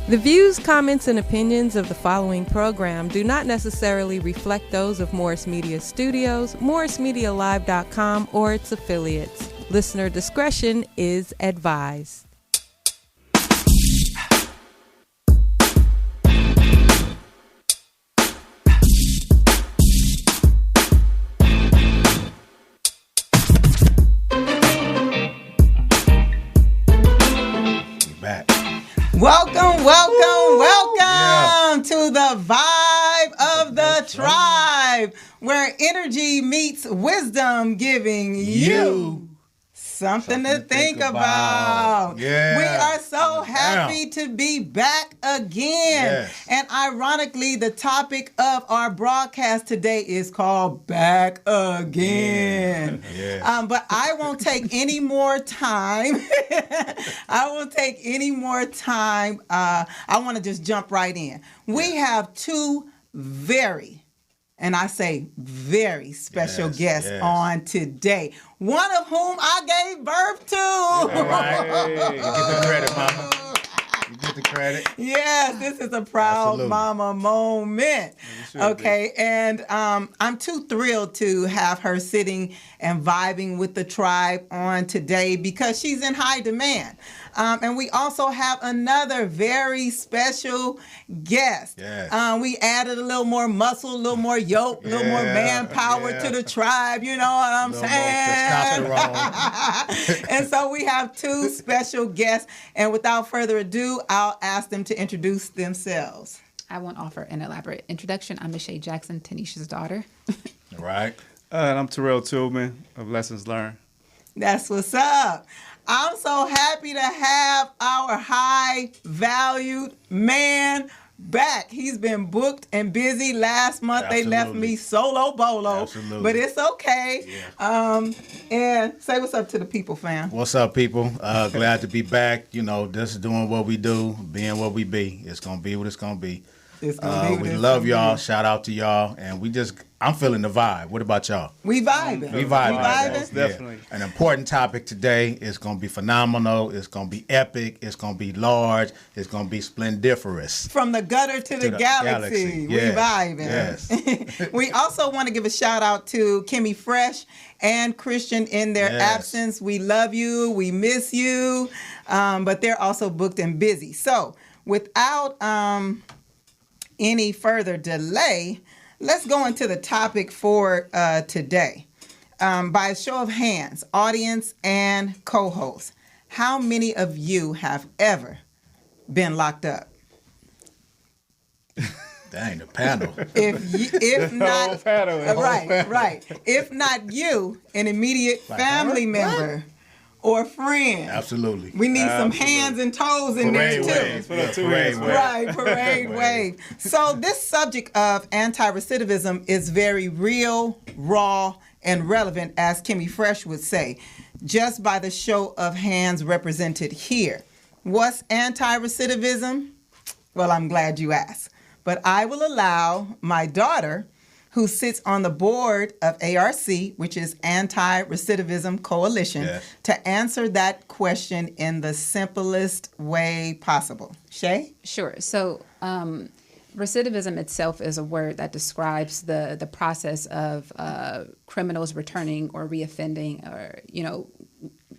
The views, comments, and opinions of the following program do not necessarily reflect those of Morris Media Studios, MorrisMediaLive.com, or its affiliates. Listener discretion is advised. Welcome to the Vibe of the Tribe, where energy meets wisdom, giving you something to think about. Yeah. We are so happy to be back again. Yes. And ironically, the topic of our broadcast today is called Back Again. Yes. But I won't take any more time. I want to just jump right in. We have two very special guests on today. One of whom I gave birth to. All right. You get the credit, Mama. You get the credit. Yes, this is a proud Absolutely. mama moment. Okay, and I'm too thrilled to have her sitting and vibing with the tribe on today because she's in high demand. And we also have another very special guest. Yes. We added a little more muscle, a little more yoke, a little more manpower to the tribe. You know what I'm saying? And so we have two special guests. And without further ado, I'll ask them to introduce themselves. I won't offer an elaborate introduction. I'm Michelle Jackson, Tanisha's daughter. All right. And I'm Terrell Tillman of Lessons Learned. That's what's up. I'm so happy to have our high-valued man back. He's been booked and busy. Last month they left me solo bolo. Absolutely. But it's okay. Yeah. And say what's up to the people, fam. What's up, people? Glad to be back. You know, just doing what we do, being what we be. It's going to be what it's going to be. It's gonna be what We it's love gonna y'all. be. Shout out to y'all. And I'm feeling the vibe. What about y'all? We vibing. We vibing. Most definitely. An important topic today. It's going to be phenomenal. It's going to be epic. It's going to be large. It's going to be splendiferous. From the gutter to the galaxy. We Yes. vibing. Yes. We also want to give a shout out to Kimmy Fresh and Christian in their Yes. absence. We love you. We miss you. But they're also booked and busy. So without any further delay, let's go into the topic for today. By a show of hands, audience and co-hosts, how many of you have ever been locked up? Dang, the panel. If not, panel. right. If not you, an immediate family member or friend. Absolutely. We need some hands and toes in there too. wave. Put up two Parade hands. wave. Right, parade wave. So this subject of anti-recidivism is very real, raw, and relevant, as Kimmy Fresh would say, just by the show of hands represented here. What's anti-recidivism? Well, I'm glad you asked. But I will allow my daughter, who sits on the board of ARC, which is Anti-Recidivism Coalition, to answer that question in the simplest way possible. Shay? Sure. So recidivism itself is a word that describes the process of criminals returning or reoffending or,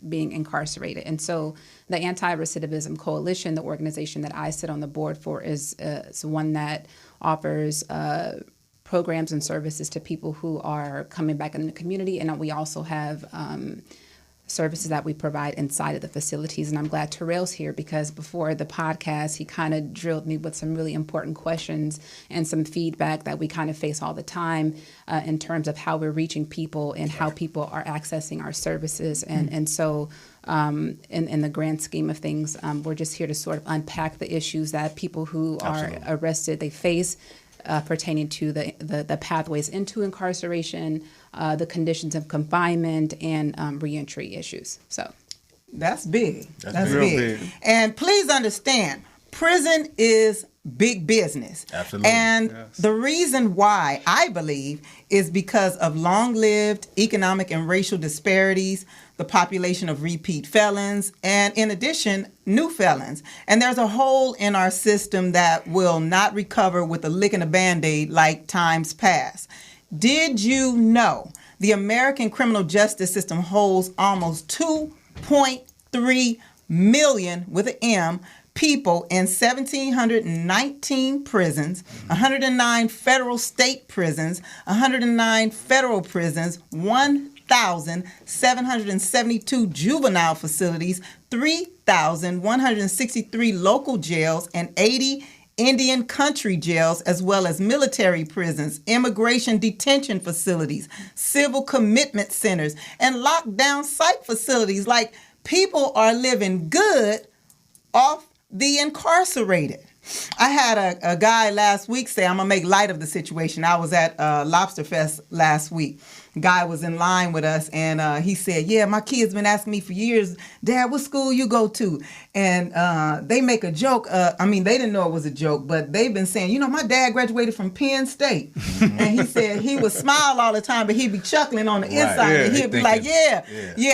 being incarcerated. And so the Anti-Recidivism Coalition, the organization that I sit on the board for, is one that offers programs and services to people who are coming back in the community. And we also have services that we provide inside of the facilities. And I'm glad Terrell's here because before the podcast, he kind of drilled me with some really important questions and some feedback that we kind of face all the time in terms of how we're reaching people and how people are accessing our services. And so in the grand scheme of things, we're just here to sort of unpack the issues that people who are arrested, they face, pertaining to the pathways into incarceration, the conditions of confinement, and reentry issues. So that's big. That's real big. big. And please understand, prison is big business. Absolutely. And Yes. the reason why, I believe, is because of long-lived economic and racial disparities, the population of repeat felons, and in addition, new felons. And there's a hole in our system that will not recover with a lick and a Band-Aid like times past. Did you know the American criminal justice system holds almost 2.3 million, with an M, people in 1,719 prisons, 109 federal state prisons, 109 federal prisons, 1,772 juvenile facilities, 3,163 local jails, and 80 Indian country jails, as well as military prisons, immigration detention facilities, civil commitment centers, and lockdown psych facilities. Like, people are living good off the incarcerated. I had a guy last week say, I'm going to make light of the situation. I was at Lobster Fest last week. Guy was in line with us, and he said, yeah, my kid's been asking me for years, Dad, what school you go to? And they make a joke. They didn't know it was a joke, but they've been saying, my dad graduated from Penn State. And he said he would smile all the time, but he'd be chuckling on the inside. Yeah, and he'd be like, yeah,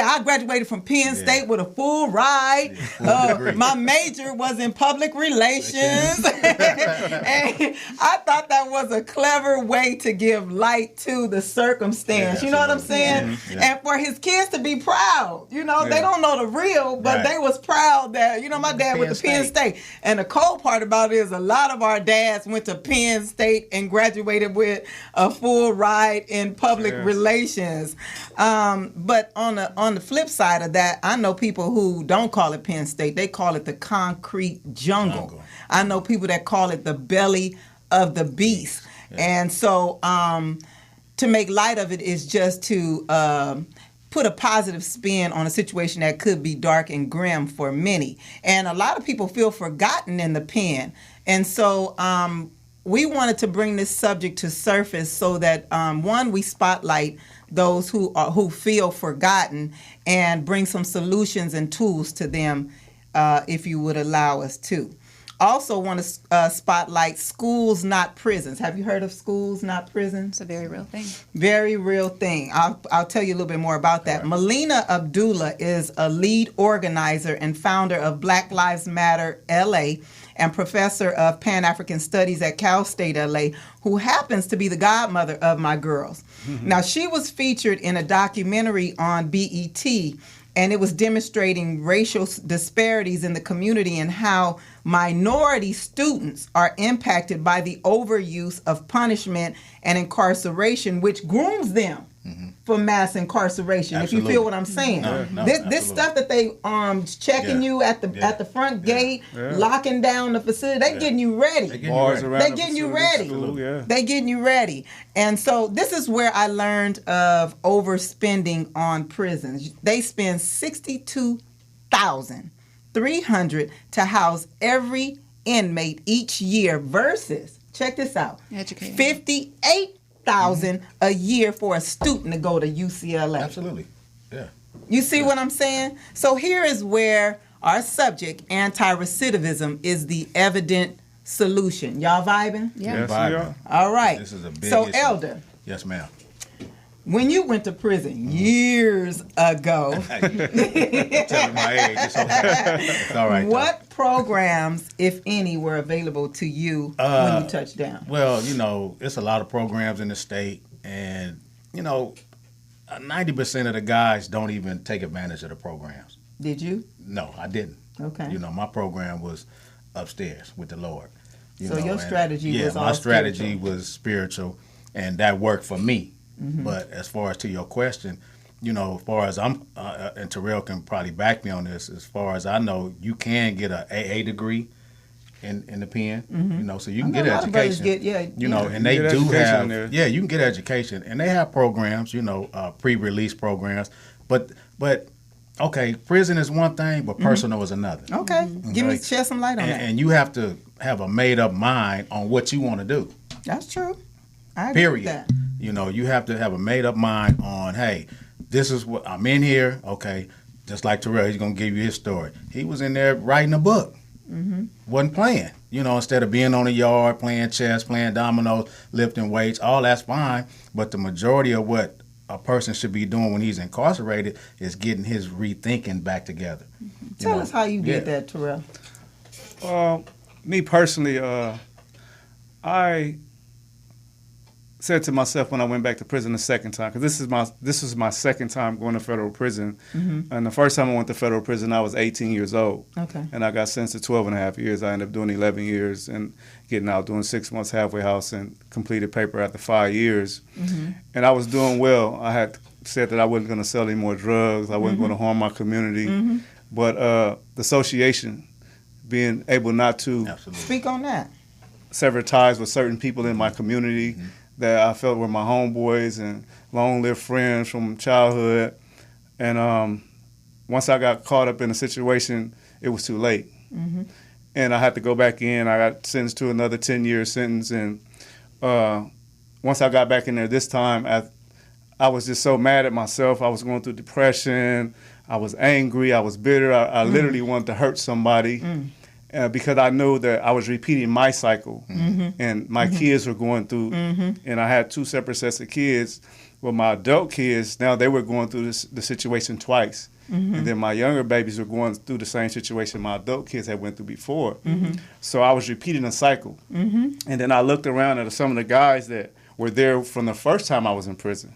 I graduated from Penn State with a full ride. My major was in public relations. And I thought that was a clever way to give light to the circumstance. You know what I'm saying? Yeah. And for his kids to be proud. They don't know the real, but they was proud that, my dad went to Penn State. And the cold part about it is a lot of our dads went to Penn State and graduated with a full ride in public relations. But on the flip side of that, I know people who don't call it Penn State. They call it the concrete jungle. I know people that call it the belly of the beast. And so to make light of it is just to put a positive spin on a situation that could be dark and grim for many. And a lot of people feel forgotten in the pen. And so we wanted to bring this subject to surface so that, one, we spotlight those who feel forgotten and bring some solutions and tools to them, if you would allow us to. Also want to spotlight schools, not prisons. Have you heard of schools, not prisons? It's a very real thing. Very real thing. I'll tell you a little bit more about that. Right. Melina Abdullah is a lead organizer and founder of Black Lives Matter LA and professor of Pan-African Studies at Cal State LA, who happens to be the godmother of my girls. Mm-hmm. Now, she was featured in a documentary on BET, and it was demonstrating racial disparities in the community and how minority students are impacted by the overuse of punishment and incarceration, which grooms them for mass incarceration. Absolutely. If you feel what I'm saying. This stuff that they checking you at the front gate, locking down the facility, they getting you ready. They getting you ready. They getting you ready. And so this is where I learned of overspending on prisons. They spend $62,300 to house every inmate each year versus, check this out, $58,000 a year for a student to go to UCLA. Absolutely. Yeah. You see what I'm saying? So here is where our subject, anti-recidivism, is the evident solution. Y'all vibing? Yeah. Yes, we are. All right. This is a big So, issue. Elder. Yes, ma'am. When you went to prison years ago, Telling my age. It's all right. What programs, if any, were available to you when you touched down? Well, it's a lot of programs in the state, and 90% of the guys don't even take advantage of the programs. Did you? No, I didn't. Okay. My program was upstairs with the Lord. So your strategy was all my strategy spiritual. was spiritual, and that worked for me. Mm-hmm. But as far as to your question, as far as I'm, and Terrell can probably back me on this, as far as I know, you can get an AA degree in the pen, so you can get education. And they do have, you can get education, and they have programs, pre-release programs, but okay, prison is one thing, but personal is another. Okay, shed some light on that. And you have to have a made up mind on what you want to do. That's true. I agree with that. You have to have a made up mind on, hey, this is what I'm in here. Okay, just like Terrell, he's gonna give you his story. He was in there writing a book, wasn't playing. You know, instead of being on the yard, playing chess, playing dominoes, lifting weights, all that's fine. But the majority of what a person should be doing when he's incarcerated is getting his rethinking back together. Tell us how you did that, Terrell. Me personally, I said to myself when I went back to prison the second time, because this was my second time going to federal prison, and the first time I went to federal prison, I was 18 years old, and I got sentenced to 12 and a half years. I ended up doing 11 years and getting out, doing 6 months halfway house, and completed paper after 5 years, and I was doing well. I had said that I wasn't going to sell any more drugs, I wasn't going to harm my community, but the association, being able not to speak on that, sever ties with certain people in my community that I felt were my homeboys and long-lived friends from childhood. And once I got caught up in a situation, it was too late. And I had to go back in. I got sentenced to another 10-year sentence. And once I got back in there this time, I was just so mad at myself. I was going through depression. I was angry. I was bitter. I literally wanted to hurt somebody. Because I knew that I was repeating my cycle, and my kids were going through, and I had 2 separate sets of kids. Well, my adult kids, now they were going through the situation twice, and then my younger babies were going through the same situation my adult kids had went through before. So I was repeating a cycle, and then I looked around at some of the guys that were there from the first time I was in prison,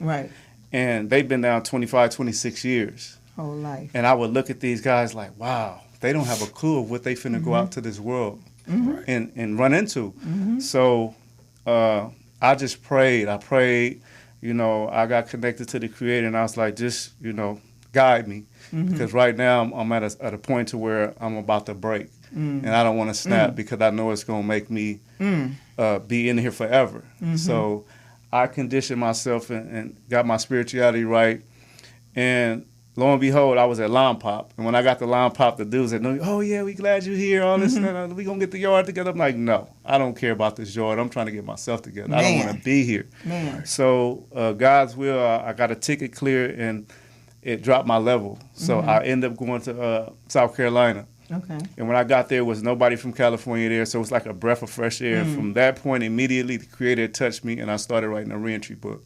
and they've been down 25, 26 years. Whole life. And I would look at these guys like, wow. They don't have a clue of what they finna go out to this world and run into. So I just prayed. I prayed, you know, I got connected to the Creator, and I was like, just, you know, guide me. Because right now I'm at a point to where I'm about to break. And I don't want to snap because I know it's going to make me be in here forever. So I conditioned myself and got my spirituality right. And lo and behold, I was at Lime Pop. And when I got to Lime Pop, the dudes said, oh, yeah, we glad you're here, all this, and we going to get the yard together. I'm like, no, I don't care about this yard. I'm trying to get myself together. I don't want to be here. So God's will, I got a ticket clear, and it dropped my level. So I ended up going to South Carolina. And when I got there, was nobody from California there, so it was like a breath of fresh air. From that point, immediately, the Creator touched me, and I started writing a reentry book.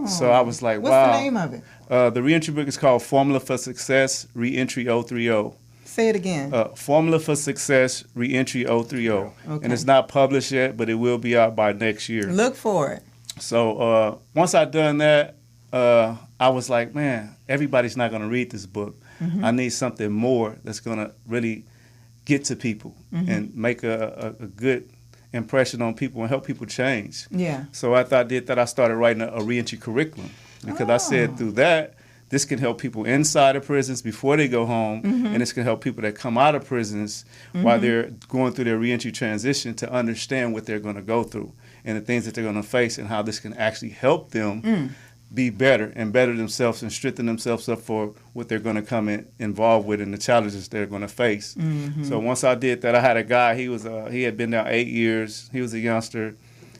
So I was like, wow. What's the name of it? The reentry book is called Formula for Success, Reentry 030. Say it again. Formula for Success, Reentry 030. And it's not published yet, but it will be out by next year. Look for it. So once I done that, I was like, man, everybody's not going to read this book. I need something more that's going to really get to people and make a good impression on people and help people change. So after I did that, I started writing a reentry curriculum because I said through that, this can help people inside of prisons before they go home, and this can help people that come out of prisons while they're going through their reentry transition to understand what they're going to go through and the things that they're going to face and how this can actually help them be better and better themselves and strengthen themselves up for what they're going to come involved with and the challenges they're going to face. So once I did that, I had a guy, he had been there 8 years. He was a youngster,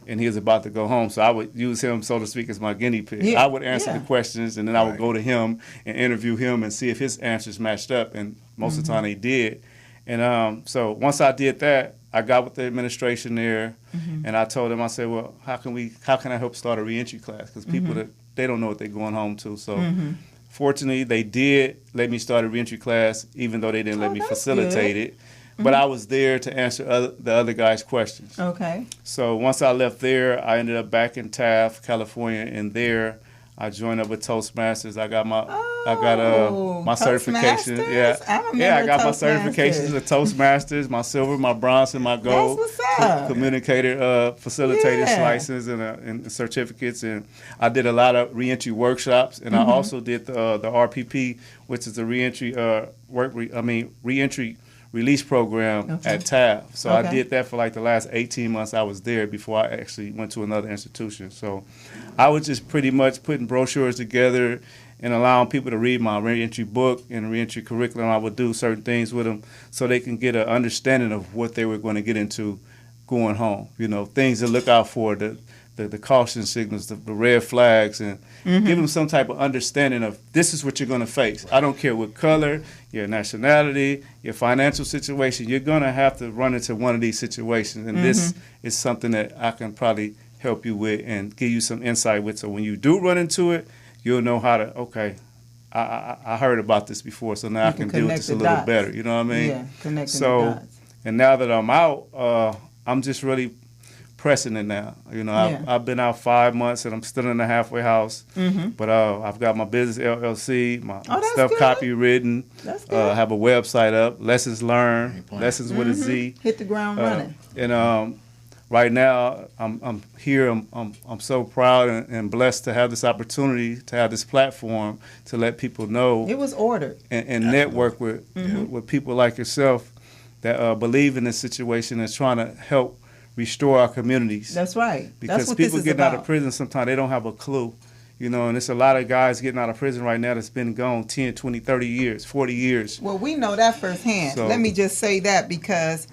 and he was about to go home. So I would use him, so to speak, as my guinea pig. I would answer the questions, and then I would go to him and interview him and see if his answers matched up, and most of the time they did. And so once I did that, I got with the administration there, and I told them, I said, well, how can I help start a reentry class? Because people they don't know what they're going home to. So fortunately, they did let me start a reentry class, even though they didn't let me facilitate it. But I was there to answer the other guys' questions. So once I left there, I ended up back in Taft, California, and there I joined up with Toastmasters. I got my my certification. I got my certifications of Toastmasters, my silver, my bronze, and my gold. That's what's up. Communicator, facilitator's license, and certificates. And I did a lot of reentry workshops, and I also did the RPP, which is the reentry reentry release program at Taft. So I did that for like the last 18 months I was there before I actually went to another institution. So I was just pretty much putting brochures together and allowing people to read my reentry book and reentry curriculum. I would do certain things with them so they can get an understanding of what they were going to get into going home. You know, things to look out for, the the caution signals, the red flags, and give them some type of understanding of this is what you're going to face. I don't care what color, your nationality, your financial situation, you're going to have to run into one of these situations. And this is something that I can probably help you with and give you some insight with. So when you do run into it, you'll know how to, okay, I heard about this before, so now I can deal with this a little better. You know what I mean? Yeah, connecting the dots. And now that I'm out, I'm just really pressing it now. You know, I've been out 5 months and I'm still in the halfway house. But I've got my business LLC, my stuff copywritten. That's good. I have a website up, Lessons Learned, Lessons with a Z. Hit the ground running. And right now, I'm here. I'm so proud and blessed to have this opportunity, to have this platform, to let people know. It was ordered. And network with people like yourself that believe in this situation and trying to help restore our communities. That's right. Because that's what people this is getting about. out of prison, sometimes they don't have a clue. You know, and there's a lot of guys getting out of prison right now that's been gone 10, 20, 30 years, 40 years. Well, we know that firsthand. So, let me just say that because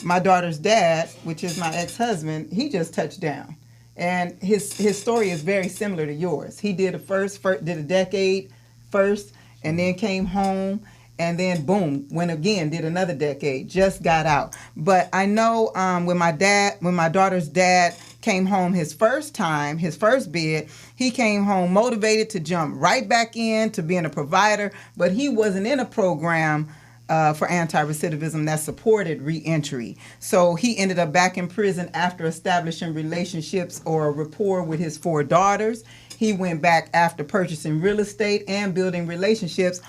my daughter's dad, which is my ex-husband, he just touched down. And his story is very similar to yours. He did did a decade first, and then came home, and then boom, went again, did another decade, just got out. But I know when my daughter's dad came home his first bid, he came home motivated to jump right back in to being a provider, but he wasn't in a program for anti-recidivism that supported reentry. So he ended up back in prison after establishing relationships or a rapport with his 4 daughters. He went back after purchasing real estate and building relationships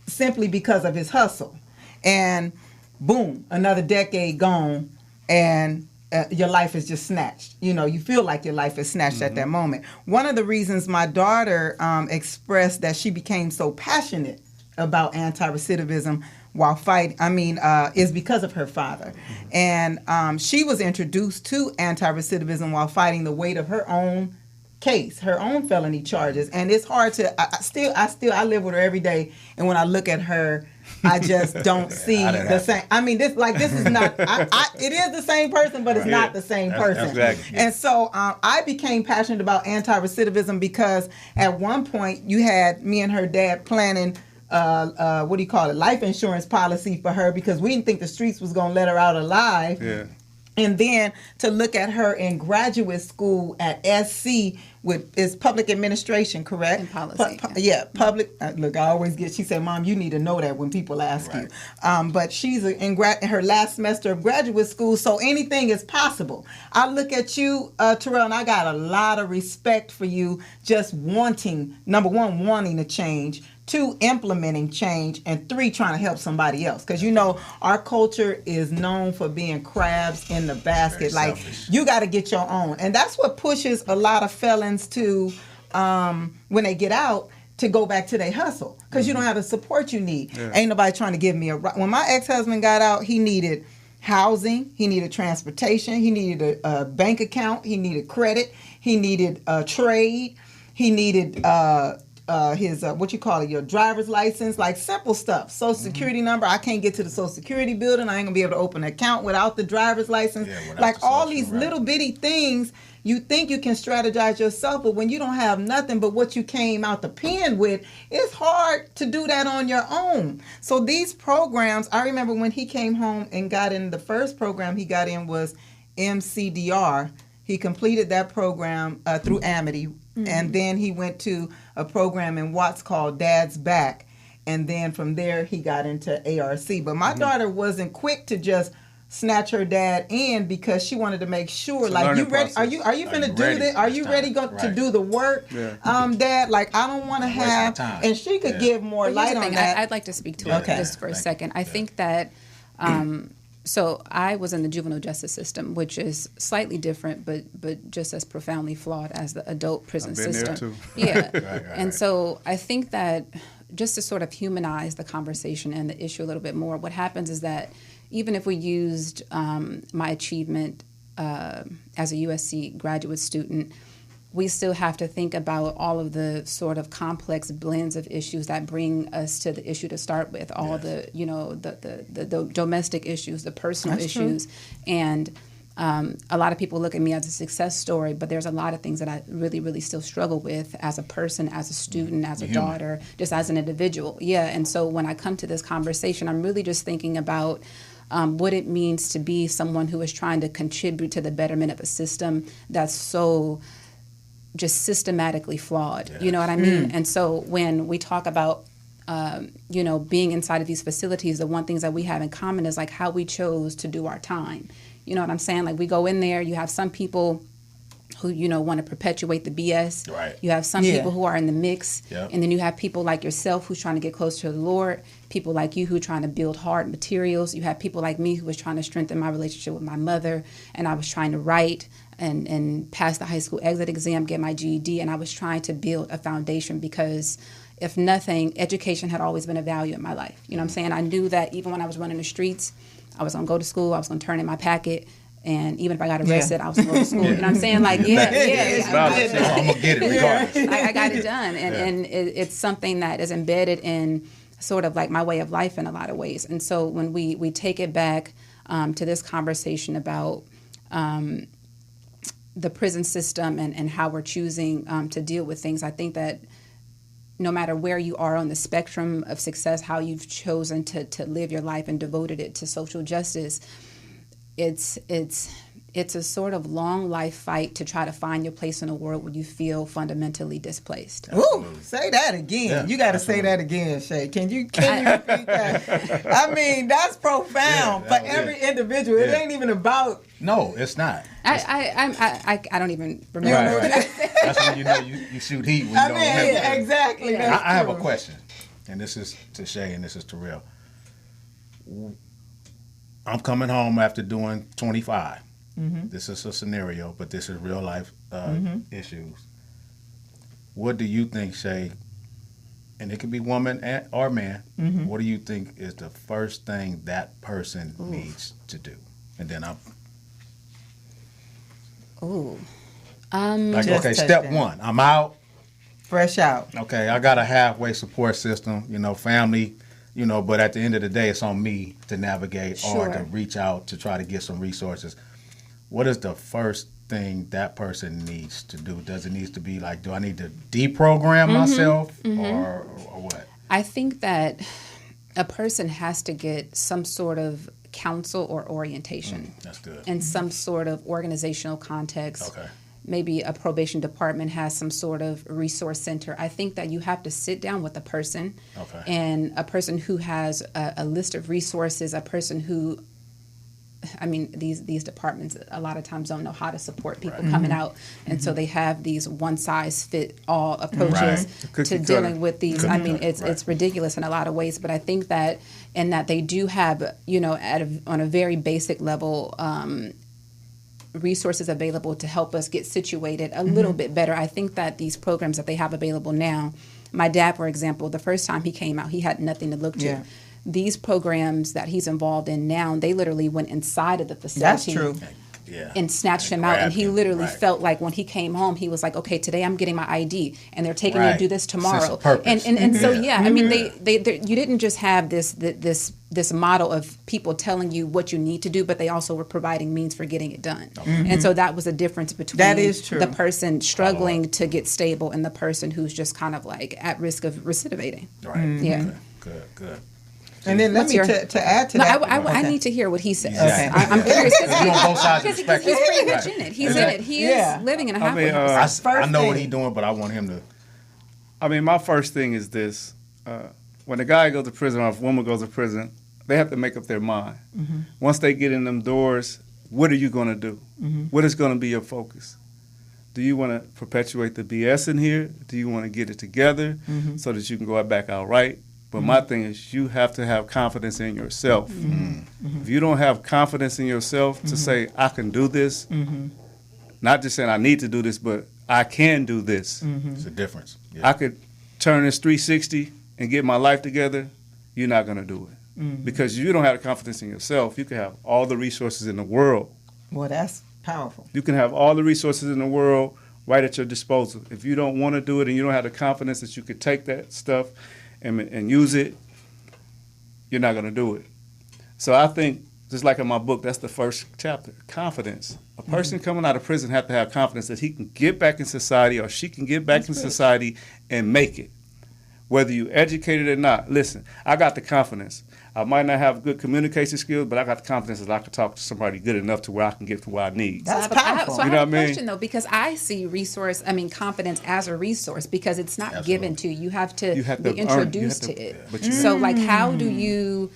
simply because of his hustle. And boom, another decade gone, and your life is just snatched. You know, you feel like your life is snatched at that moment. One of the reasons my daughter expressed that she became so passionate about anti-recidivism while fighting, is because of her father. And she was introduced to anti-recidivism while fighting the weight of her own case, her own felony charges. And it's hard to, I live with her every day, and when I look at her, I just don't see the same. I mean, this is not, it is the same person, but it's not the same person. Exactly. And so I became passionate about anti-recidivism because at one point you had me and her dad planning life insurance policy for her because we didn't think the streets was going to let her out alive. Yeah. And then to look at her in graduate school at SC is public administration, correct? And policy. Public. Look, I always she said, Mom, you need to know that when people ask you. But she's in her last semester of graduate school, so anything is possible. I look at you, Terrell, and I got a lot of respect for you just wanting, number one, wanting to change, 2, implementing change, and 3, trying to help somebody else. Because, you know, our culture is known for being crabs in the basket. Very selfish. You got to get your own. And that's what pushes a lot of felons to, when they get out, to go back to their hustle. Because you don't have the support you need. Yeah. Ain't nobody trying to give me when my ex-husband got out, he needed housing, he needed transportation, he needed a bank account, he needed credit, he needed trade, he needed his your driver's license, like simple stuff. Social security number. I can't get to the Social Security building. I ain't gonna be able to open an account without the driver's license. Like all these little bitty things. You think you can strategize yourself, but when you don't have nothing but what you came out the pen with, it's hard to do that on your own. So these programs, I remember when he came home and got in, the first program he got in was MCDR. He completed that program through Amity. And then he went to a program in Watts called Dad's Back. And then from there, he got into ARC. But my daughter wasn't quick to just snatch her dad in because she wanted to make sure, it's like, you ready? Are you finna do this? Are you ready to do the work, Dad? Like, I don't want to have. And she could give more light on that. I'd like to speak to it just for a second. I think that. So I was in the juvenile justice system, which is slightly different, but just as profoundly flawed as the adult prison system. There too. Yeah. And so I think that just to sort of humanize the conversation and the issue a little bit more, what happens is that even if we used my achievement as a USC graduate student, we still have to think about all of the sort of complex blends of issues that bring us to the issue to start with, all the domestic issues, the personal issues. And a lot of people look at me as a success story, but there's a lot of things that I really, really still struggle with as a person, as a student, as a daughter, just as an individual. Yeah, and so when I come to this conversation, I'm really just thinking about what it means to be someone who is trying to contribute to the betterment of a system that's so just systematically flawed. You know what I mean? And so when we talk about being inside of these facilities, the one things that we have in common is like how we chose to do our time. You know what I'm saying? Like we go in there, you have some people who, want to perpetuate the BS. Right. You have some people who are in the mix. Yep. And then you have people like yourself who's trying to get closer to the Lord, people like you who are trying to build hard materials. You have people like me who was trying to strengthen my relationship with my mother, and I was trying to write and pass the high school exit exam, get my GED, and I was trying to build a foundation because if nothing, education had always been a value in my life. You know what I'm saying? I knew that even when I was running the streets, I was going to go to school, I was going to turn in my packet, and even if I got arrested, I was going to go to school. You know what I'm saying? Like, I'm going to get it regardless. I got it done. And it's something that is embedded in sort of like my way of life in a lot of ways. And so when we take it back to this conversation about the prison system and how we're choosing to deal with things, I think that no matter where you are on the spectrum of success, how you've chosen to live your life and devoted it to social justice, it's a sort of long life fight to try to find your place in a world where you feel fundamentally displaced. Ooh, say that again. Yeah, you got to say that again, Shay. Can you repeat that? I mean, that's profound for every individual. It ain't even about. No, it's not. I don't even remember. Right. That's when you shoot heat when you don't remember. Exactly. I have a question, and this is to Shay, and this is to Real. I'm coming home after doing 25. Mm-hmm. This is a scenario, but this is real life issues. What do you think, Shay, and it could be woman or man, what do you think is the first thing that person needs to do? And then okay, step one, I'm out. Fresh out. Okay, I got a halfway support system, family, but at the end of the day, it's on me to navigate or to reach out to try to get some resources. What is the first thing that person needs to do? Does it need to be like, do I need to deprogram myself or what? I think that a person has to get some sort of counsel or orientation. That's good. In some sort of organizational context. Okay. Maybe a probation department has some sort of resource center. I think that you have to sit down with a person, and a person who has a list of resources, a person who, these departments a lot of times don't know how to support people coming out, and so they have these one-size-fit-all approaches to dealing with these. It's ridiculous in a lot of ways, but I think that they do have, on a very basic level, resources available to help us get situated a little bit better. I think that these programs that they have available now, my dad, for example, the first time he came out, he had nothing to look to. Yeah. These programs that he's involved in now, they literally went inside of the facility. That's true. And snatched him out, and he literally felt like when he came home, he was like, "Okay, today I'm getting my ID, and they're taking me to do this tomorrow." And so they you didn't just have this model of people telling you what you need to do, but they also were providing means for getting it done. And so that was a difference between the person struggling to get stable and the person who's just kind of like at risk of recidivating. Right. Yeah. Good. And then let me to add to that. I need to hear what he says. Okay. I'm curious because he's pretty much in it. He's in it. He is living in a halfway house. I know what he's doing, but I want him to. My first thing is this: when a guy goes to prison or if a woman goes to prison, they have to make up their mind. Once they get in them doors, what are you going to do? What is going to be your focus? Do you want to perpetuate the BS in here? Do you want to get it together so that you can go back out right? But my thing is, you have to have confidence in yourself. If you don't have confidence in yourself to say, I can do this, not just saying I need to do this, but I can do this. It's a difference. Yeah. I could turn this 360 and get my life together. You're not going to do it. Because you don't have the confidence in yourself. You can have all the resources in the world. Well, that's powerful. You can have all the resources in the world right at your disposal. If you don't want to do it and you don't have the confidence that you could take that stuff and use it, you're not going to do it. So I think just like in my book, that's the first chapter, confidence. A person coming out of prison have to have confidence that he can get back in society or she can get back in society and make it, whether you educated or not. Listen, I got the confidence. I might not have good communication skills, but I got the confidence that I can talk to somebody good enough to where I can get to where I need. That's So I powerful. have You know a what I mean? question though, because I see confidence as a resource because it's not given to you. You have to You have be to introduced earn- to it. but you- So like, how do you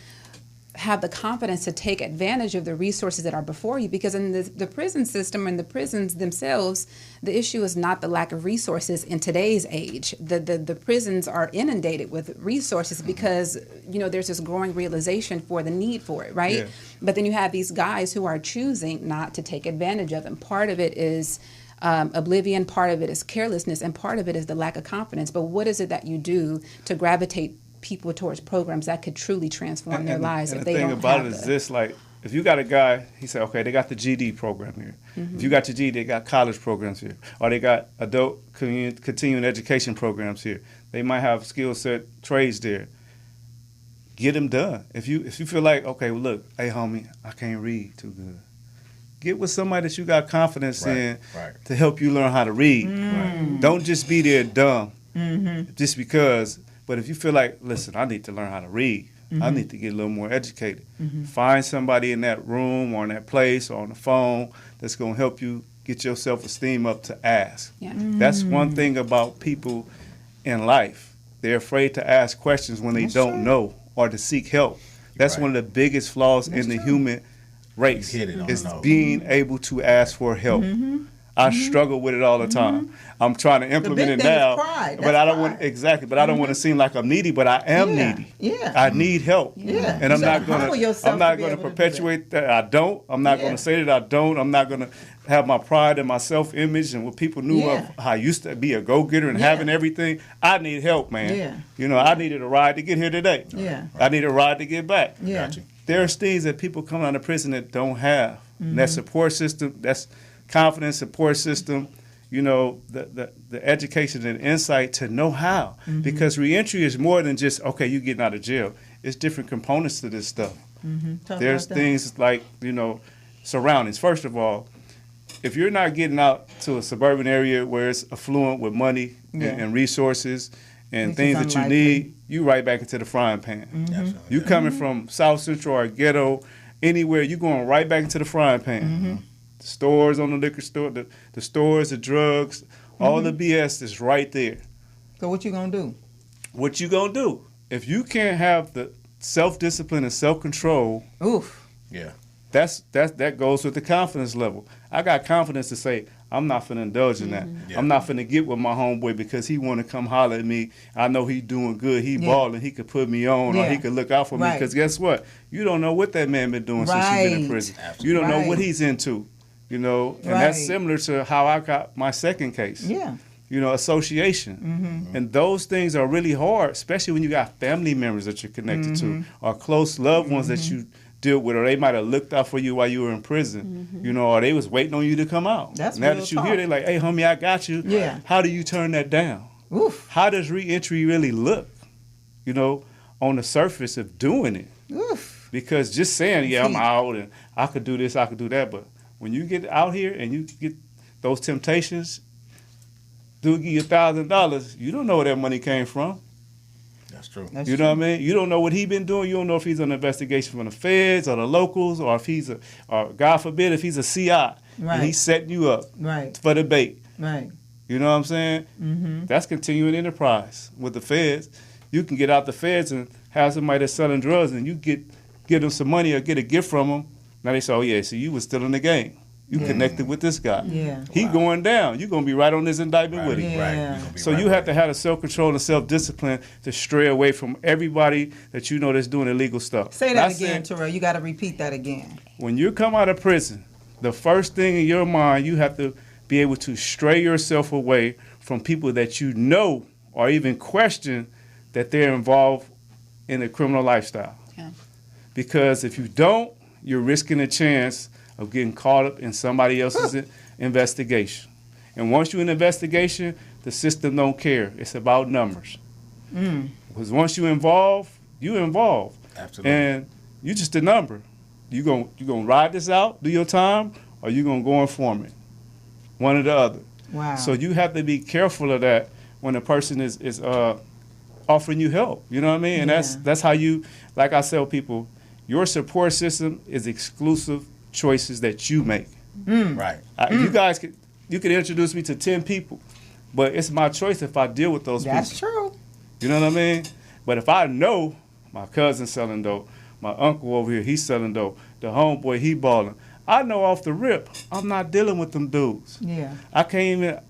have the confidence to take advantage of the resources that are before you? Because in the prison system and the prisons themselves, the issue is not the lack of resources in today's age. The prisons are inundated with resources because, there's this growing realization for the need for it, right? Yeah. But then you have these guys who are choosing not to take advantage of them. Part of it is oblivion, part of it is carelessness, and part of it is the lack of confidence. But what is it that you do to gravitate people towards programs that could truly transform their lives and if the they thing don't about have it is the... this, like, if you got a guy, he said, okay, they got the GD program here. If you got your GD, they got college programs here. Or they got adult continuing education programs here. They might have skill set trades there. Get them done. If you feel like, okay, well, look, hey, homie, I can't read too good. Get with somebody that you got confidence in to help you learn how to read. Don't just be there dumb just because. But if you feel like, listen, I need to learn how to read. I need to get a little more educated. Find somebody in that room or in that place or on the phone that's going to help you get your self-esteem up to ask. Yeah. That's one thing about people in life. They're afraid to ask questions when they don't know or to seek help. That's one of the biggest flaws in the human race Hit it on is the nose. being able to ask for help. I struggle with it all the time. I'm trying to implement big it thing is now, pride. but That's I don't want pride. But I don't want to seem like I'm needy, but I am Yeah. needy. Yeah. I need help. Yeah. And I'm You not gotta humble going yourself I'm not to be going to able to do perpetuate that. I don't. I'm not Yeah. going to say that I don't. I'm not going to have my pride and my self-image and what people knew Yeah. of how I used to be a go-getter and Yeah. having everything. I need help, man. Yeah. I needed a ride to get here today. Yeah. I need a ride to get back. Yeah. Got you. There's things that people come out of prison that don't have. And that support system, that's confidence support system, the education and insight to know how. Because reentry is more than just, okay, you getting out of jail. It's different components to this stuff. Talk There's about that. things like, surroundings. First of all, if you're not getting out to a suburban area where it's affluent with money Yeah. and resources and Which things is that you unlikely. need, you right back into the frying pan. Absolutely. You coming from South Central or ghetto, anywhere, you going right back into the frying pan. The stores on the liquor store, the stores, the drugs, all the BS is right there. So what you gonna do? What you gonna do? If you can't have the self-discipline and self-control, Oof. Yeah. that goes with the confidence level. I got confidence to say, I'm not finna indulge in that. Yeah. I'm not finna get with my homeboy because he want to come holler at me. I know he doing good. He Yeah. balling. He could put me on or Yeah. he could look out for me. Right. Because guess what? You don't know what that man been doing since you've been in Right. prison. Absolutely. You don't know Right. what he's into. And that's Right. similar to how I got my second case. Yeah. Association. And those things are really hard, especially when you got family members that you're connected to or close loved ones that you deal with, or they might have looked out for you while you were in prison, or they was waiting on you to come out. That's now real that you talk. hear, they're like, hey, homie, I got you. Yeah. How do you turn that down? Oof. How does reentry really look, on the surface of doing it? Oof. Because just saying, yeah, I'm Feet. out and I could do this, I could do that, but when you get out here and you get those temptations, do give you $1,000, you don't know where that money came from. That's true. That's You true. know what I mean? You don't know what he been doing. You don't know if he's on an investigation from the feds or the locals, or if he's or God forbid, if he's a CI Right. and he's setting you up Right. for the bait. Right. You know what I'm saying? Mm-hmm. That's continuing enterprise with the feds. You can get out the feds and have somebody that's selling drugs, and you get them some money or get a gift from them. Now they say, oh yeah, so you was still in the game. You connected with this guy. Yeah. He going down. You're gonna be right on this indictment with him. Yeah. Right. You're gonna be So right you with have to have the self-control and self-discipline to stray away from everybody that you know that's doing illegal stuff. Say that Not again, saying- Terrell. You got to repeat that again. When you come out of prison, the first thing in your mind, you have to be able to stray yourself away from people that you know or even question that they're involved in a criminal lifestyle. Yeah. Because if you don't, you're risking a chance of getting caught up in somebody else's investigation. And once you're in investigation, the system don't care. It's about numbers. Because once you involve, you involve. Absolutely. And you just a number. You gonna ride this out, do your time, or you gonna go inform it? One or the other. Wow. So you have to be careful of that when a person is offering you help. You know what I mean? And that's how you, like I tell people, your support system is exclusive choices that you make. Right. You guys you can introduce me to 10 people, but it's my choice if I deal with those people. That's true. You know what I mean? But if I know my cousin selling dope, my uncle over here, he's selling dope, the homeboy, he balling, I know off the rip, I'm not dealing with them dudes. Yeah. I can't even,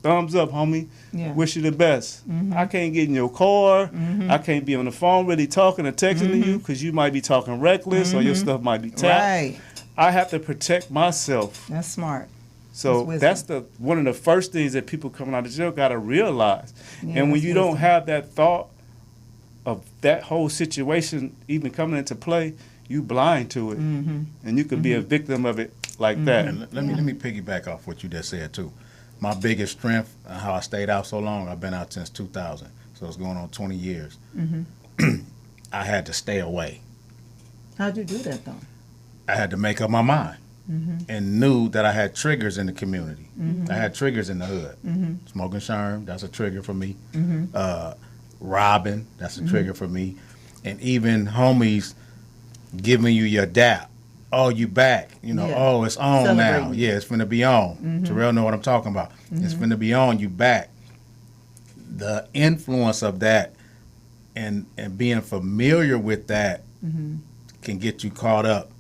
thumbs up, homie. Yeah. Wish you the best. I can't get in your car. I can't be on the phone really talking or texting to you because you might be talking reckless or your stuff might be tapped. Right. I have to protect myself. That's smart. So That's that's one of the first things that people coming out of jail got to realize. Yeah, and when that's you don't wisdom. have that thought of that whole situation even coming into play, you blind to it, and you could be a victim of it like that. And let me piggyback off what you just said too. My biggest strength, how I stayed out so long, I've been out since 2000, so it's going on 20 years. I had to stay away. How'd you do that though? I had to make up my mind and knew that I had triggers in the community. I had triggers in the hood. Smoking sherm, that's a trigger for me. Robbing, that's a trigger for me. And even homies giving you your dap. Oh, you back. You know, Yeah. oh, it's on now. Celebrating. Yeah, it's finna be on. Terrell know what I'm talking about. It's finna be on, you back. The influence of that and being familiar with that can get you caught up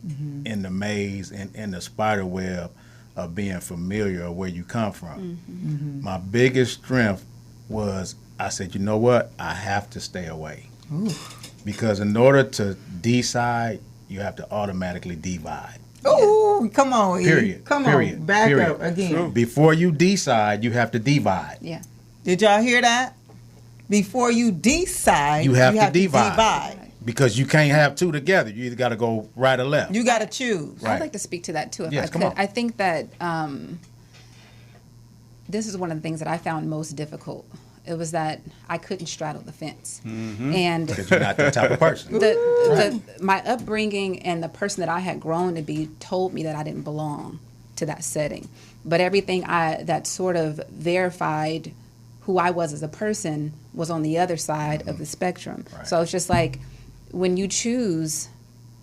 in the maze and in the spider web of being familiar of where you come from. My biggest strength was I said, you know what? I have to stay away. Because in order to decide, you have to automatically divide. Ooh, come on, E. Period. Come Period. on, back Period. up again. True. Before you decide, you have to divide. Yeah. Did y'all hear that? Before you decide, You have to divide. Because you can't have two together. You either got to go right or left. You got to choose. Right. I'd like to speak to that too, if Yes, I come could. on. I think that this is one of the things that I found most difficult. It was that I couldn't straddle the fence, and Because you're not that type of person. my upbringing and the person that I had grown to be told me that I didn't belong to that setting. But everything that sort of verified who I was as a person was on the other side of the spectrum. Right. So it's just like when you choose,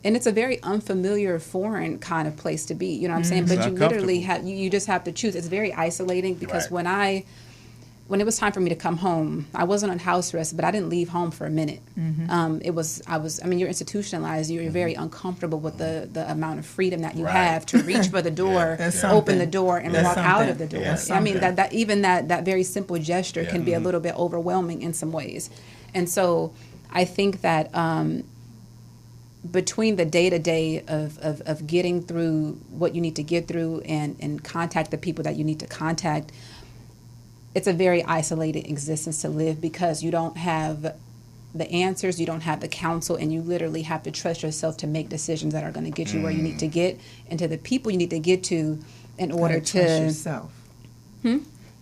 and it's a very unfamiliar, foreign kind of place to be. You know what I'm saying? But It's you not literally comfortable. you just have to choose. It's very isolating because Right. when it was time for me to come home, I wasn't on house arrest, but I didn't leave home for a minute. You're institutionalized. You're very uncomfortable with the amount of freedom that you Right. have to reach for the door, That's open something. the door, and That's walk out something. of the door. Yeah. I mean, Something. that even that very simple gesture Yeah. can be a little bit overwhelming in some ways. And so I think that between the day-to-day of getting through what you need to get through and contact the people that you need to contact, it's a very isolated existence to live because you don't have the answers, you don't have the counsel, and you literally have to trust yourself to make decisions that are going to get you where you need to get and to the people you need to get to in order Trust to... yourself.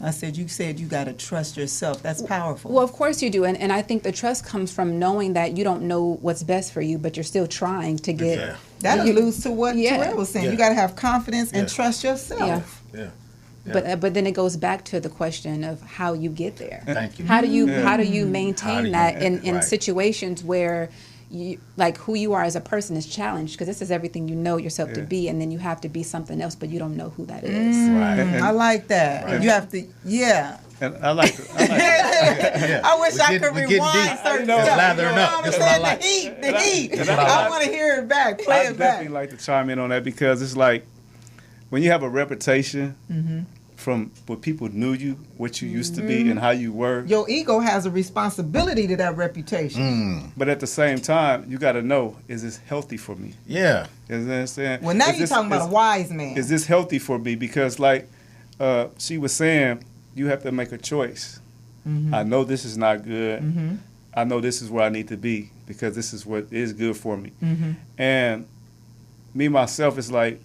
I said you got to trust yourself. That's powerful. Well, of course you do. And I think the trust comes from knowing that you don't know what's best for you, but you're still trying to get... Yeah. that alludes to what Yeah. Terrell was saying. Yeah. You got to have confidence and Yeah. trust yourself. Yeah. But then it goes back to the question of how you get there. Thank you. How do you Yeah. how do you maintain How do you- that in right. situations where you like who you are as a person is challenged because this is everything you know yourself to Yeah. be, and then you have to be something else, but you don't know who that is. Right. I like that. Right. You have to, yeah. And I like Yeah. I wish We I get- could we getting rewind deep. certain know, stuff. lathering up. You know That's what what I I'm like. saying? The heat. That's what I I like. want to hear it back. Play I it back. definitely like to chime in on that because it's like when you have a reputation from what people knew you, what you used to be, and how you were. Your ego has a responsibility to that reputation. But at the same time, you got to know: is this healthy for me? Yeah. You know what I'm saying? Well, now Is you're this- talking about is- a wise man. Is this healthy for me? Because like she was saying, you have to make a choice. I know this is not good. I know this is where I need to be because this is what is good for me. And me myself is like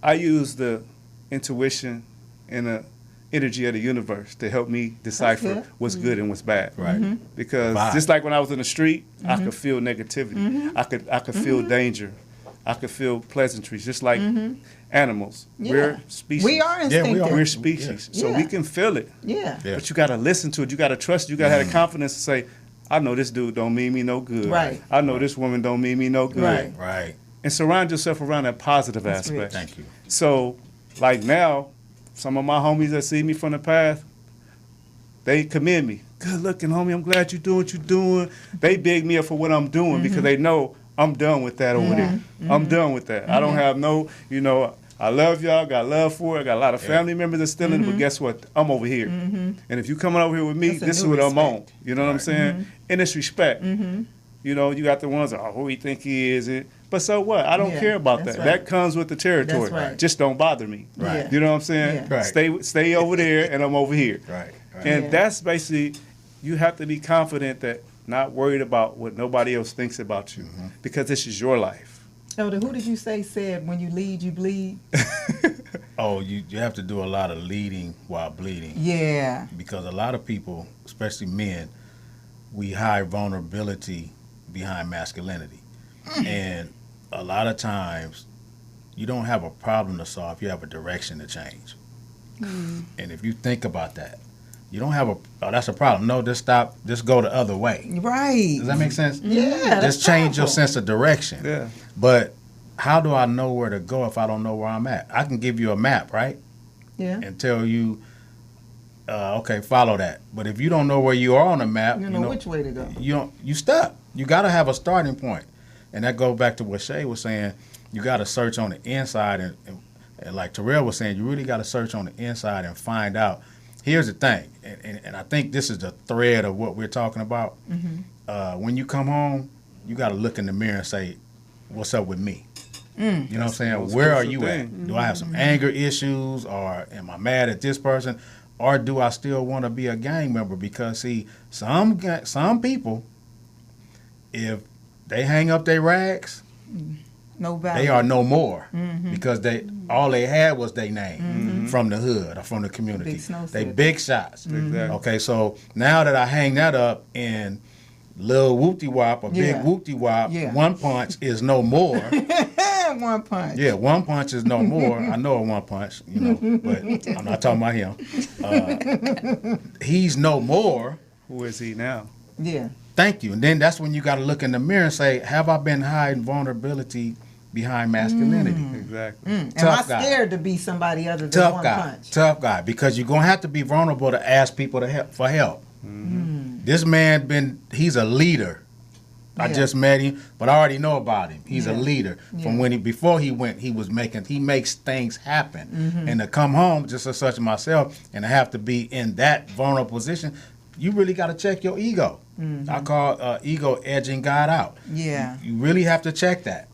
I use the intuition and the energy of the universe to help me decipher good. what's good and what's bad. Right. Because Vibe. just like when I was in the street, I could feel negativity. I could feel danger. I could feel pleasantries, just like animals. Yeah. We're species. We are instinctive. We're species, so we can feel it. Yeah. Yeah. But you got to listen to it. You got to trust it. You got to have the confidence to say, I know this dude don't mean me no good. Right. I know this woman don't mean me no good. Right. Right. And surround yourself around that positive That's aspect. rich. Thank you. So, like now, some of my homies that see me from the path, they commend me. Good looking, homie. I'm glad you're doing what you're doing. They big me up for what I'm doing because they know I'm done with that over there. I'm done with that. I don't have no, I love y'all, got love for it. I got a lot of family members that's still in it, but guess what? I'm over here. And if you coming over here with me, That's a this is new what I'm on. respect. You know what I'm saying? And it's respect. You got the ones, who he think he is. But so what? I don't Yeah, care about that's that. right. That comes with the territory. That's right. Just don't bother me. Right. Yeah. You know what I'm saying? Yeah. Right. Stay over there, and I'm over here. Right. Right. And Yeah. that's basically, you have to be confident that not worried about what nobody else thinks about you, because this is your life. Elder, who did you say said when you lead, you bleed? Oh, you have to do a lot of leading while bleeding. Yeah. Because a lot of people, especially men, we hide vulnerability behind masculinity. And a lot of times, you don't have a problem to solve, you have a direction to change. And if you think about that, you don't have that's a problem. No, just stop, just go the other way. Right. Does that make sense? Yeah. Just change your sense of direction. Yeah. But how do I know where to go if I don't know where I'm at? I can give you a map, right? Yeah. And tell you, okay, follow that. But if you don't know where you are on the map, You know which way to go. you stuck. You got to have a starting point. And that goes back to what Shay was saying. You got to search on the inside. And like Terrell was saying, you really got to search on the inside and find out. Here's the thing, and I think this is the thread of what we're talking about. When you come home, you got to look in the mirror and say, what's up with me? You know what I'm saying? most Where are crucial you thing. at? Do I have some anger issues, or am I mad at this person? Or do I still want to be a gang member? Because, see, some people, if they hang up their rags, No value. they are no more, because all they had was their name from the hood or from the community. Big Snow They said big shots. Exactly. Okay, so now that I hang that up in Lil Whoopty Wop or Yeah. Big Whoopty Wop, Yeah. One Punch is no more. One punch. Yeah, One Punch is no more. I know a One Punch, but I'm not talking about him. He's no more. Who is he now? Yeah. Thank you. And then that's when you got to look in the mirror and say, have I been hiding vulnerability behind masculinity? Exactly. Am I Tough guy. scared to be somebody other than Tough one guy. punch? Tough guy. Because you're going to have to be vulnerable to ask people for help. This man he's a leader. I Yeah. just met him, but I already know about him. He's a Yeah. leader. From Yeah. when before he went, he makes things happen. And to come home just as such as myself and to have to be in that vulnerable position, you really got to check your ego. I call ego edging God out. Yeah. You really have to check that.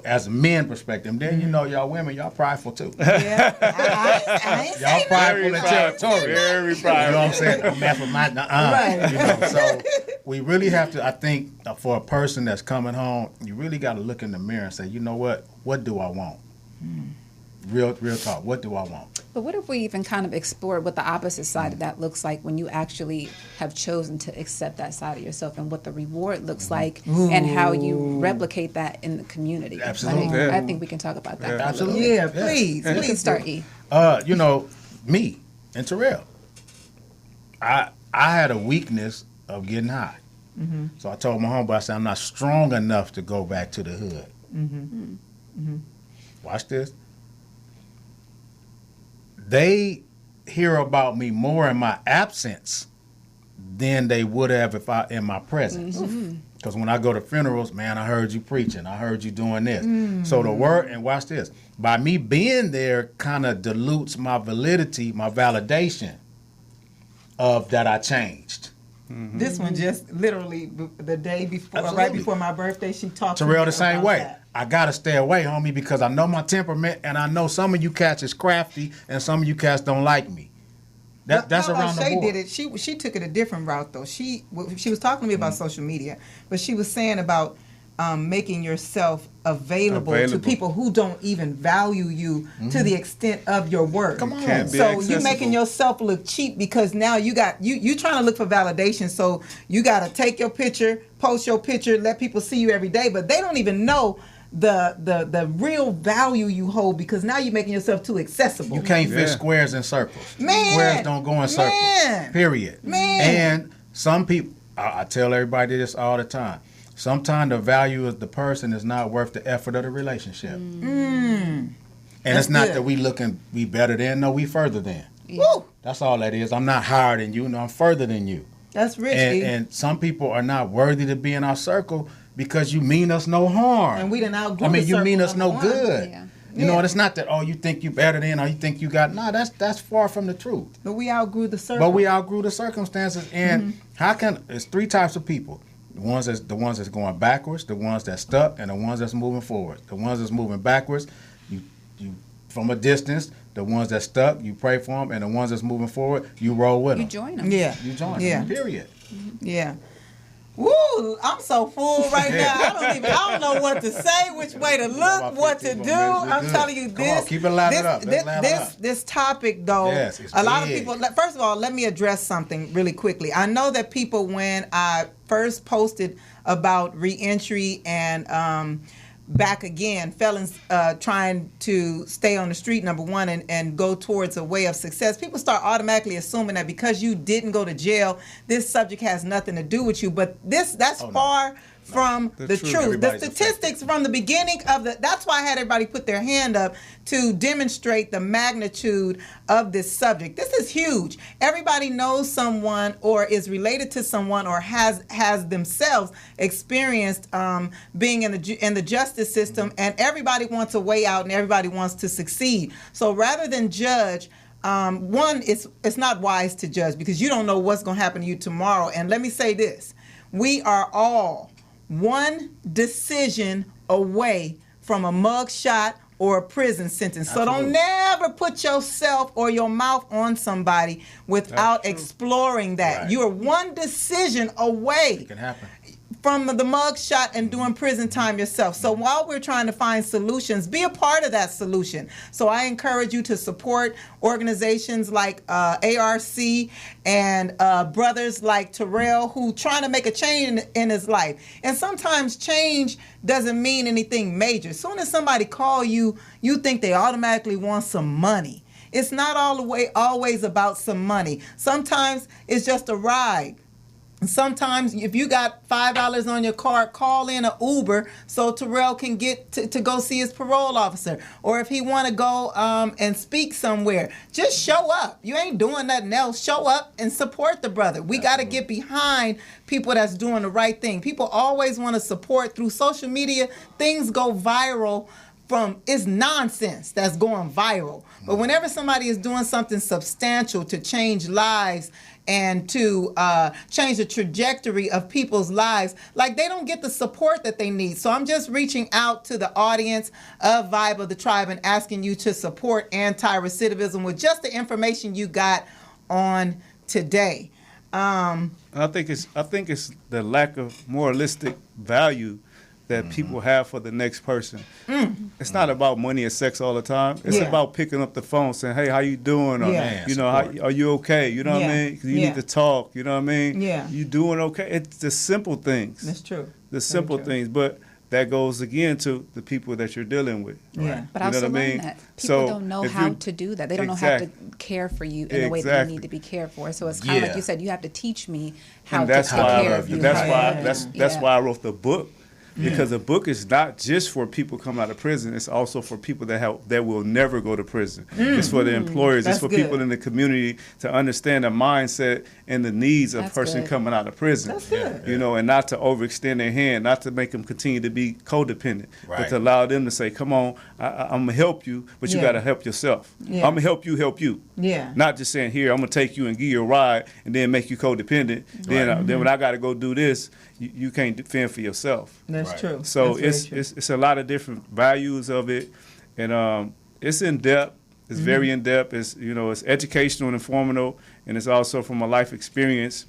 As a men perspective. And then y'all women, y'all prideful too. Yeah. I ain't Y'all say prideful that. and territorial. Very You know what I'm saying? I'm messing with my Right. So we really have to, I think, for a person that's coming home, you really got to look in the mirror and say, you know what? What do I want? Real talk. What do I want? But what if we even kind of explore what the opposite side of that looks like when you actually have chosen to accept that side of yourself, and what the reward looks like, and how you replicate that in the community? Absolutely. I think we can talk about that. Absolutely. Yeah, please. You can Please start, do. E. Me and Terrell. I had a weakness of getting high. So I told my homeboy, I said, I'm not strong enough to go back to the hood. Watch this. They hear about me more in my absence than they would have if I in my presence. Because when I go to funerals, man, I heard you preaching. I heard you doing this. So the word, and watch this, by me being there kind of dilutes my validity, my validation of that I changed. This one just literally the day before, right Absolutely. before my birthday, she talked to Terrell me the same about way. that. I gotta stay away, homie, because I know my temperament, and I know some of you cats is crafty, and some of you cats don't like me. That's How around the Shay board. did it. She took it a different route though. She was talking to me about social media, but she was saying about making yourself available to Available. people who don't even value you to the extent of your work. Come on. Can't be So you accessible. making yourself look cheap because now you got you trying to look for validation. So you got to take your picture, post your picture, let people see you every day, but they don't even know the real value you hold, because now you're making yourself too accessible. You can't fit squares in circles. Man, squares don't go in circles. man, Period. man. And some people, I tell everybody this all the time. Sometimes the value of the person is not worth the effort of the relationship. And That's it's not good. that we better than, no, we further than. Woo, That's all that is. I'm not higher than you, no, I'm further than you. that's rich. E. And some people are not worthy to be in our circle because you mean us no harm. And we done outgrew I mean, the you mean circle, us no number one. good. Yeah. You know, and it's not that, oh, you think you better than, or you think you got, no, that's far from the truth. But we outgrew the circle. But we outgrew the circumstances, and it's three types of people: the ones that's going backwards, the ones that's stuck, and the ones that's moving forward. The ones that's moving backwards, you from a distance. The ones that's stuck, you pray for them, and the ones that's moving forward, you roll with them. You join them. Yeah. You join Yeah. them. Period. Yeah. Woo! I'm so full right now. I don't know what to say, which way to look, what to do. I'm telling you, Come on, keep it lathered up. Let's lather it up. This topic, though, Yes, it's a lot of big. people. First of all, let me address something really quickly. I know that people, when I first posted about reentry and back again, felons trying to stay on the street, number one, and go towards a way of success, people start automatically assuming that because you didn't go to jail, this subject has nothing to do with you. But that's far from the truth. The Everybody's statistics from the beginning of that's why I had everybody put their hand up to demonstrate the magnitude of this subject. This is huge. Everybody knows someone or is related to someone or has themselves experienced being in the justice system, and everybody wants a way out and everybody wants to succeed. So rather than judge, one, it's not wise to judge because you don't know what's going to happen to you tomorrow. And let me say this: we are all one decision away from a mug shot or a prison sentence. So don't never put yourself or your mouth on somebody without exploring that. Right. You are one decision away It can happen. from the mug shot and doing prison time yourself. So while we're trying to find solutions, be a part of that solution. So I encourage you to support organizations like ARC and brothers like Terrell, who trying to make a change in his life. And sometimes change doesn't mean anything major. As soon as somebody call you, you think they automatically want some money. It's not always about some money. Sometimes it's just a ride. Sometimes if you got $5 on your card, call in an Uber so Terrell can get to go see his parole officer. Or if he want to go and speak somewhere, just show up. You ain't doing nothing else. Show up and support the brother. We got to get behind people that's doing the right thing. People always want to support through social media. Things go viral it's nonsense that's going viral. But whenever somebody is doing something substantial to change lives and to change the trajectory of people's lives, like, they don't get the support that they need. So I'm just reaching out to the audience of Vibe of the Tribe and asking you to support anti-recidivism with just the information you got on today. I think it's the lack of moralistic value that people have for the next person. It's not about money and sex all the time. It's about picking up the phone, saying, "Hey, how you doing?" Or, Yeah. you know, are you okay? You know what I mean? 'Cause you need to talk. You know what I mean? Yeah. You doing okay? It's the simple things. That's true. The simple true. things, but that goes again to the people that you're dealing with. Yeah. But You I know also what I mean? learned that people So, don't know if how you- to do that. They don't know how to care for you in the way that you Exactly. need to be cared for. So it's kind of Yeah. like you said, you have to teach me how And to that's take why care of you. that's Yeah. why I wrote the book. Because the book is not just for people coming out of prison; it's also for people that will never go to prison. It's for the employers. That's It's for good. people in the community to understand the mindset and the needs of a That's person good. coming out of prison. That's good. You know, and not to overextend their hand, not to make them continue to be codependent, but Right. to allow them to say, "Come on, I'm gonna help you, but you Yeah. got to help yourself. Yeah. I'm gonna help you." Yeah. Not just saying, "Here, I'm gonna take you and give you a ride, and then make you codependent. Then when I got to go do this, you can't fend for yourself." That's Right. true. So That's very true. it's a lot of different values of it, and it's in depth. It's very in depth. It's it's educational and informative, and it's also from a life experience.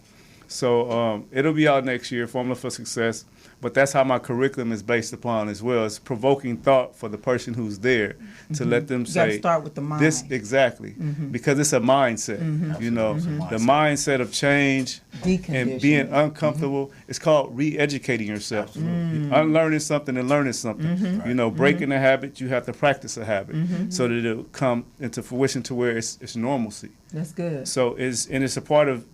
So it'll be out next year, Formula for Success. but that's how my curriculum is based upon as well. It's provoking thought for the person who's there to let them You gotta say, start with the mind. this exactly, because it's a mindset. You know, the mindset of change and being uncomfortable. It's called re-educating yourself, unlearning something and learning something. You know, breaking a habit, you have to practice a habit so that it'll come into fruition to where it's normalcy. That's good. So it's a part of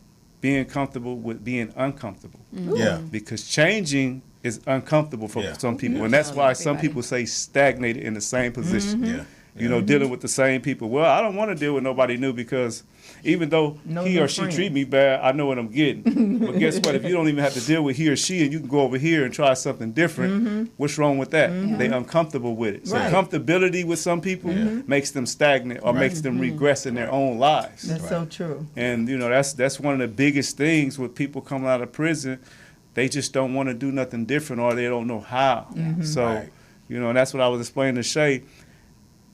being comfortable with being uncomfortable. Yeah. Because changing is uncomfortable for Yeah. some people, and that's why some people say stagnated in the same position. Yeah. You know, dealing with the same people. Well, I don't want to deal with nobody new because even though he or she treat me bad, I know what I'm getting. But guess what? If you don't even have to deal with he or she and you can go over here and try something different, what's wrong with that? They uncomfortable with it. So Right. comfortability with some people makes them stagnant or makes them regress in their own lives. That's so true. And you know, that's one of the biggest things with people coming out of prison. They just don't want to do nothing different or they don't know how. So, Right. you know, and that's what I was explaining to Shay.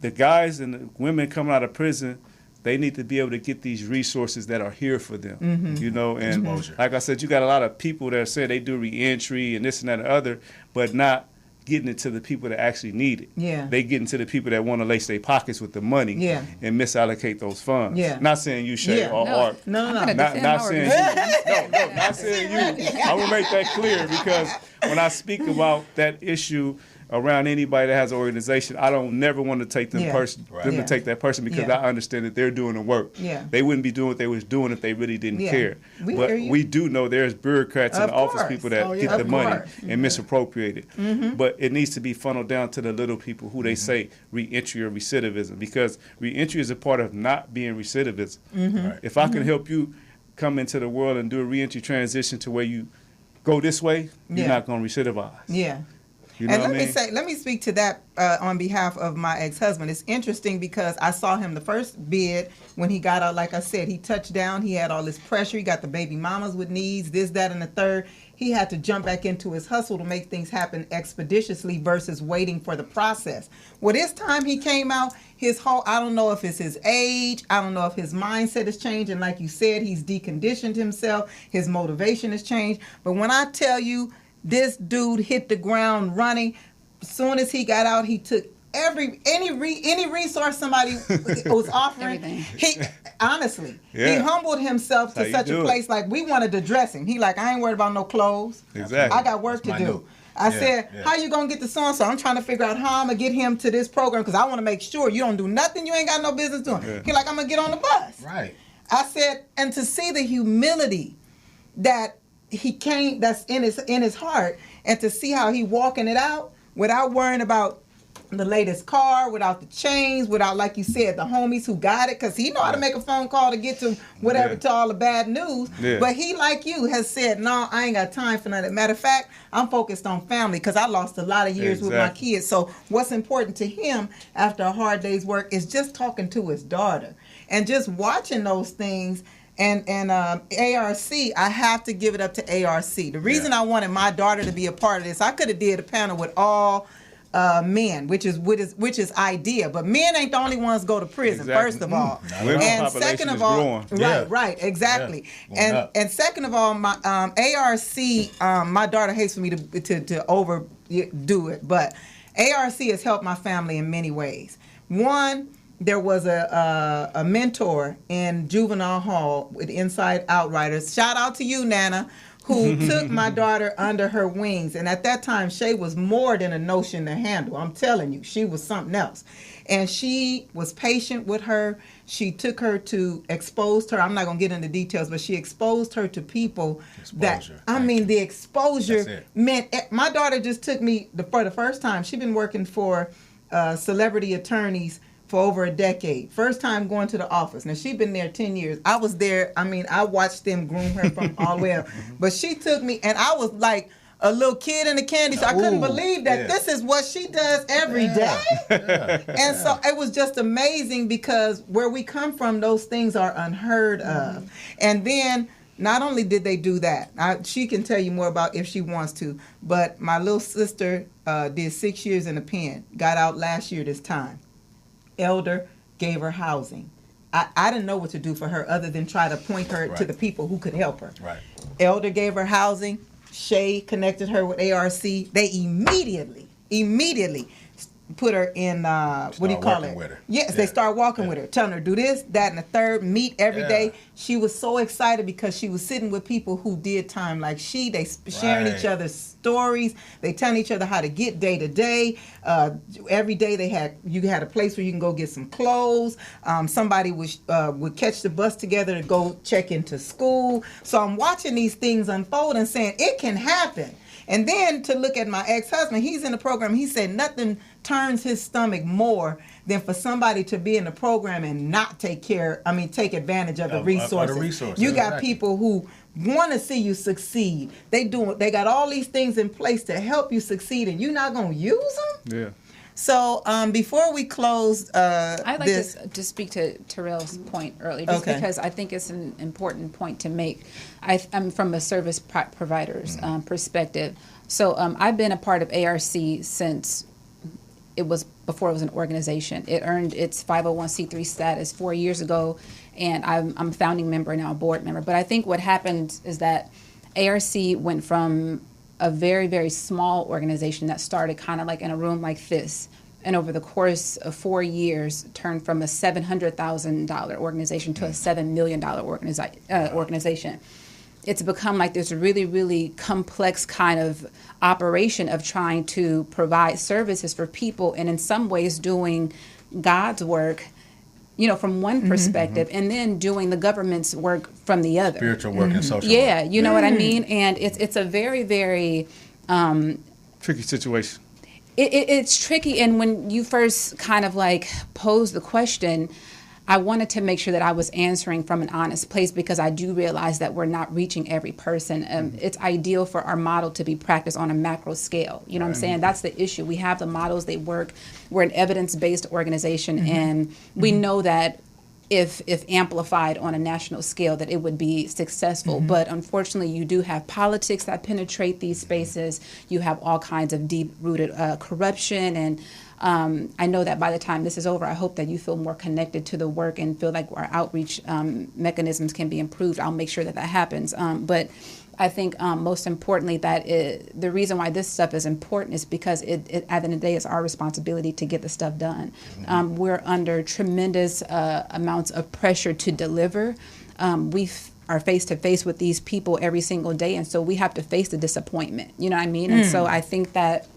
The guys and the women coming out of prison, they need to be able to get these resources that are here for them. You know, and Exposure. like I said, you got a lot of people that say they do reentry and this and that and the other, but not getting it to the people that actually need it. Yeah. They getting to the people that want to lace their pockets with the money Yeah. and misallocate those funds. Yeah. Not saying you, Shay, Yeah. or Art. No, I'm no, gonna no. defend Not my saying organization. no, not saying you. I'm gonna make that clear because when I speak about that issue around anybody that has an organization, I don't never want to take them Yeah. them Yeah. to take that person because Yeah. I understand that they're doing the work. Yeah. They wouldn't be doing what they was doing if they really didn't Yeah. care. We But hear you. we do know there's bureaucrats and Of office course. people that Oh, yeah. get the Of money course. and misappropriate it. But it needs to be funneled down to the little people who they say reentry or recidivism, because reentry is a part of not being recidivism. Right. If I can help you come into the world and do a reentry transition to where you go this way, you're Yeah. not going to recidivize. Yeah. You know And what I mean? let me speak to that on behalf of my ex-husband. It's interesting because I saw him the first bid when he got out. Like I said, he touched down. He had all this pressure. He got the baby mamas with needs, this, that, and the third. He had to jump back into his hustle to make things happen expeditiously versus waiting for the process. Well, this time he came out, his whole, I don't know if it's his age, I don't know if his mindset has changed. And like you said, he's deconditioned himself. His motivation has changed. But when I tell you, this dude hit the ground running. As soon as he got out, he took any resource somebody was offering. Everything. He honestly, he Yeah. humbled himself That's to how such you a do it. place. Like, we wanted to dress him. He like, I ain't worried about no clothes. Exactly. I got work That's to do. minute. I Yeah, said, yeah. how you gonna get the so-and-so? I'm trying to figure out how I'm gonna get him to this program because I want to make sure you don't do nothing you ain't got no business doing. Yeah. He like, I'm gonna get on the bus. Right. I said, and to see the humility that he came, that's in his heart, and to see how he walking it out without worrying about the latest car, without the chains, without, like you said, the homies who got it, because he know how to make a phone call to get to whatever, Yeah. to all the bad news. Yeah. But he, like you, has said, no, I ain't got time for nothing. Matter of fact, I'm focused on family because I lost a lot of years with my Exactly. kids. So what's important to him after a hard day's work is just talking to his daughter and just watching those things. And ARC, I have to give it up to ARC. The reason I wanted my daughter to be a part of this, I could have did a panel with all men, which is idea. But men ain't the only ones go to prison. Exactly. First of all, Women's and population second of is all, growing. Yeah. right, exactly. Yeah. Going up. And second of all, my ARC, my daughter hates for me to overdo it, but ARC has helped my family in many ways. One, there was a mentor in juvenile hall with Inside Outriders. Shout out to you, Nana, who took my daughter under her wings. And at that time, Shay was more than a notion to handle. I'm telling you, she was something else. And she was patient with her. She took her to, exposed her. I'm not going to get into details, but she exposed her to people that, Exposure. I mean, the exposure That's it. meant, my daughter just took me for the first time. She'd been working for celebrity attorneys for over a decade. First time going to the office. Now, she'd been there 10 years. I was there. I mean, I watched them groom her from all the way up. But she took me, and I was like a little kid in the candy, so I couldn't Ooh, believe that yeah. this is what she does every day. And so it was just amazing because where we come from, those things are unheard of. And then not only did they do that, she can tell you more about if she wants to, but my little sister did 6 years in the pen, got out last year this time. Elder gave her housing. I didn't know what to do for her other than try to point her to Right. the people who could help her. Right. Elder gave her housing. Shay connected her with ARC. They immediately put her in what do you call it? With her. Yes, they start walking with her, telling her do this, that, and the third. Meet every day. She was so excited because she was sitting with people who did time like she. They sharing each other's stories. They telling each other how to get day to day. Every day you had a place where you can go get some clothes. Somebody would catch the bus together to go check into school. So I'm watching these things unfold and saying it can happen. And then to look at my ex-husband, he's in the program. He said nothing turns his stomach more than for somebody to be in the program and not take advantage of the resources. You got people who want to see you succeed. They got all these things in place to help you succeed, and you're not going to use them? Yeah. So before we close I'd like to speak to Terrell's point earlier, just because I think it's an important point to make. I'm from a service provider's perspective. So I've been a part of ARC since before it was an organization. It earned its 501c3 status 4 years ago, and I'm a founding member now, a board member. But I think what happened is that ARC went from a very, very small organization that started kind of like in a room like this, and over the course of 4 years turned from a $700,000 organization to a $7 million organization. It's become like there's a really, really complex kind of operation of trying to provide services for people, and in some ways doing God's work, from one perspective, and then doing the government's work from the other. Spiritual work and social work. You know what I mean? And it's a very, very tricky situation. It's tricky, and when you first kind of like pose the question, I wanted to make sure that I was answering from an honest place, because I do realize that we're not reaching every person. It's ideal for our model to be practiced on a macro scale. You know what I'm saying? That's the issue. We have the models, they work. We're an evidence-based organization, and we know that if amplified on a national scale, that it would be successful. But unfortunately, you do have politics that penetrate these spaces. You have all kinds of deep-rooted corruption, and I know that by the time this is over, I hope that you feel more connected to the work and feel like our outreach mechanisms can be improved. I'll make sure that happens. But I think most importantly that the reason why this stuff is important is because it at the end of the day, it's our responsibility to get the stuff done. We're under tremendous amounts of pressure to deliver. We are face to face with these people every single day, and so we have to face the disappointment. You know what I mean? And so I think that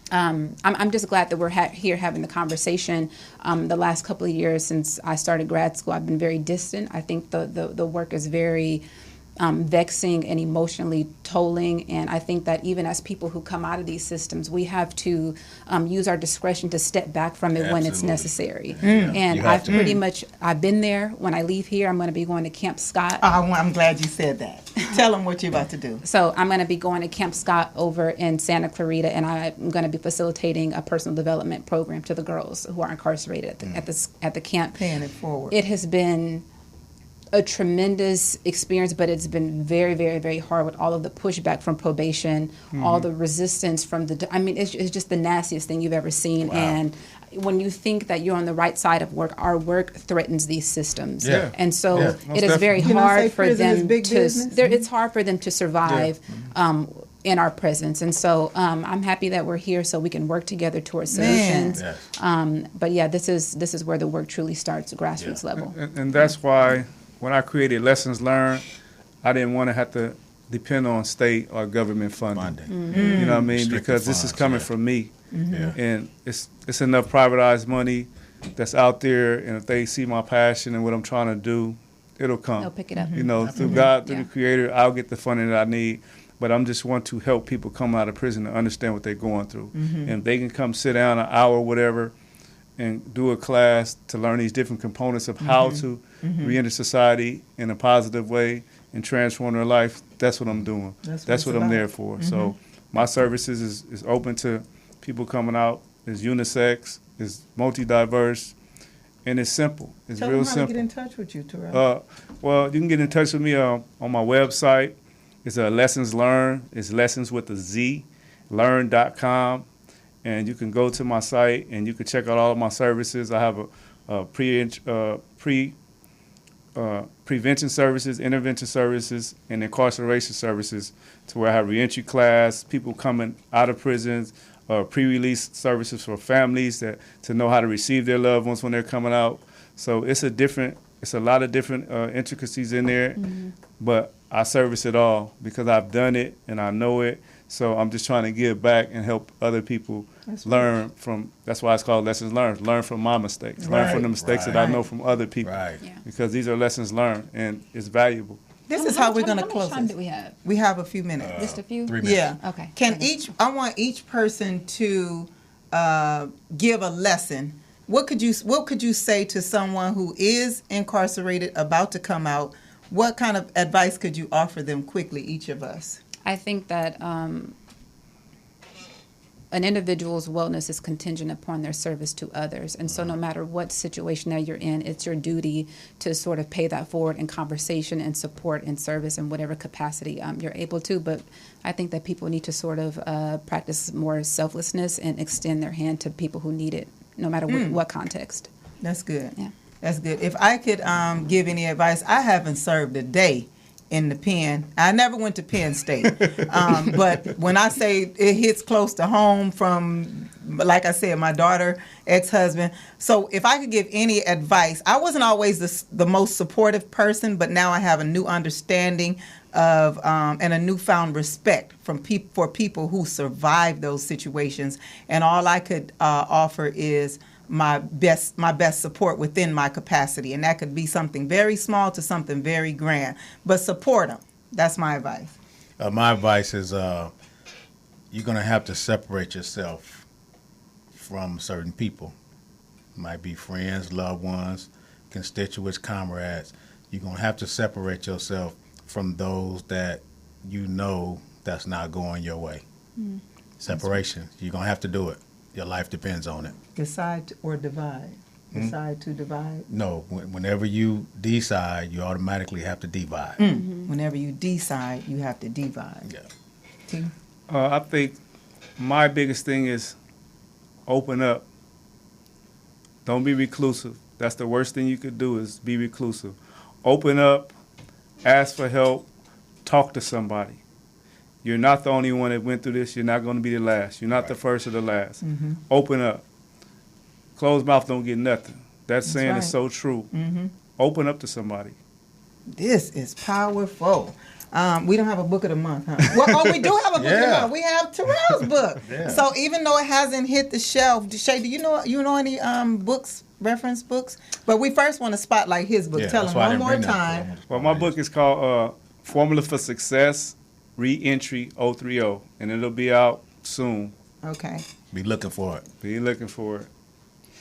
I'm just glad that we're here having the conversation. The last couple of years since I started grad school, I've been very distant. I think the work is very vexing and emotionally tolling, and I think that even as people who come out of these systems, we have to use our discretion to step back from it when it's necessary. And I've been there. When I leave here, I'm going to be going to Camp Scott. I'm glad you said that. Tell them what you're about to do. So I'm going to be going to Camp Scott over in Santa Clarita, and I'm going to be facilitating a personal development program to the girls who are incarcerated at the camp. Paying it forward. It has been a tremendous experience, but it's been very, very, very hard with all of the pushback from probation, all the resistance from it's just the nastiest thing you've ever seen. Wow. And when you think that you're on the right side of work, our work threatens these systems. Yeah. And so it is very hard for them it's hard for them to survive in our presence. And so I'm happy that we're here so we can work together towards solutions. Yes. But this is where the work truly starts at grassroots level. And that's why when I created Lessons Learned, I didn't want to have to depend on state or government funding. You know what I mean? Strictly because this is coming from me. And it's enough privatized money that's out there, and if they see my passion and what I'm trying to do, it'll come. They'll pick it up. You know, through God, through the Creator, I'll get the funding that I need. But I'm just want to help people come out of prison to understand what they're going through. And if they can come sit down an hour or whatever and do a class to learn these different components of how to re-enter society in a positive way and transform their life, that's what I'm doing. That's what I'm there for. So my services is open to people coming out. It's unisex, it's multi-diverse, and it's simple. It's real simple. Tell them how to get in touch with you, Terrell. Well, you can get in touch with me on my website. It's Lessons Learned. It's lessons with a Z, learn.com. And you can go to my site and you can check out all of my services. I have a prevention services, intervention services, and incarceration services, to where I have reentry class, people coming out of prisons, pre-release services for families to know how to receive their loved ones when they're coming out. So it's a lot of different intricacies in there, but I service it all because I've done it and I know it. So I'm just trying to give back and help other people learn from. That's why it's called lessons learned. Learn from my mistakes. Learn from the mistakes that I know from other people. Right. Yeah. Because these are lessons learned and it's valuable. This is how we're going to close How much time this. do we have? We have a few minutes. Just a few? 3 minutes. Yeah. Okay. I want each person to give a lesson. What could you say to someone who is incarcerated, about to come out? What kind of advice could you offer them quickly, each of us? I think that an individual's wellness is contingent upon their service to others. And so no matter what situation that you're in, it's your duty to sort of pay that forward in conversation and support and service in whatever capacity you're able to. But I think that people need to sort of practice more selflessness and extend their hand to people who need it, no matter what context. That's good. Yeah. That's good. If I could give any advice, I haven't served a day in the pen. I never went to Penn State. But when I say it hits close to home from, like I said, my daughter, ex-husband. So if I could give any advice, I wasn't always the most supportive person, but now I have a new understanding of and a newfound respect for people who survive those situations. And all I could offer is my best support within my capacity, and that could be something very small to something very grand, but support them. That's my advice. My advice is you're going to have to separate yourself from certain people. Might be friends, loved ones, constituents, comrades. You're going to have to separate yourself from those that you know that's not going your way. Separation. You're going to have to do it. Your life depends on it. Decide or divide. Decide to divide. No, whenever you decide, you automatically have to divide. Whenever you decide, you have to divide. Yeah. T? I think my biggest thing is open up. Don't be reclusive. That's the worst thing you could do is be reclusive. Open up, ask for help, talk to somebody. You're not the only one that went through this. You're not going to be the last. You're not the first or the last. Open up. Closed mouth don't get nothing. That saying right. is so true. Open up to somebody. This is powerful. We don't have a book of the month, huh? Well, we do have a book of the month. We have Terrell's book. So even though it hasn't hit the shelf, Shay, do you know any books, reference books? But we first want to spotlight his book. Yeah, Tell that's him why I one didn't more bring that time. book. Well, my book is called Formula for Success, Reentry 030, and it'll be out soon. Okay. Be looking for it. Be looking for it.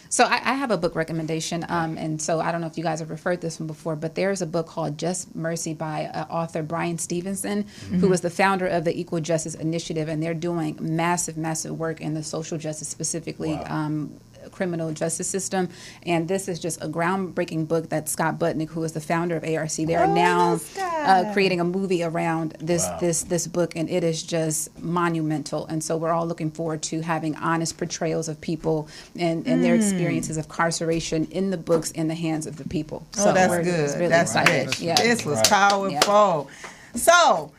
So I have a book recommendation, and so I don't know if you guys have referred this one before, but there's a book called Just Mercy by author Brian Stevenson, who is the founder of the Equal Justice Initiative, and they're doing massive work in the social justice, specifically criminal justice system. And this is just a groundbreaking book that Scott Butnick, who is the founder of ARC, they are now creating a movie around this book, and it is just monumental. And so we're all looking forward to having honest portrayals of people and their experiences of incarceration in the books in the hands of the people. So that's we're good. really That's excited. rich. Yeah. This was powerful. So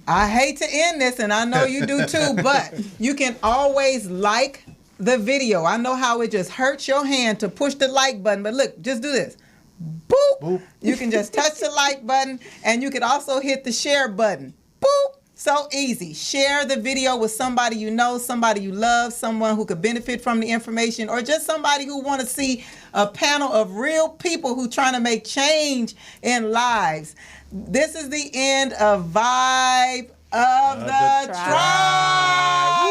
I hate to end this, and I know you do too, but you can always like the video. I know how it just hurts your hand to push the like button, but look, just do this. Boop. Boop. You can just touch the like button, and you can also hit the share button. Boop. So easy. Share the video with somebody you know, somebody you love, someone who could benefit from the information, or just somebody who want to see a panel of real people who trying to make change in lives. This is the end of Vibe of the Tribe.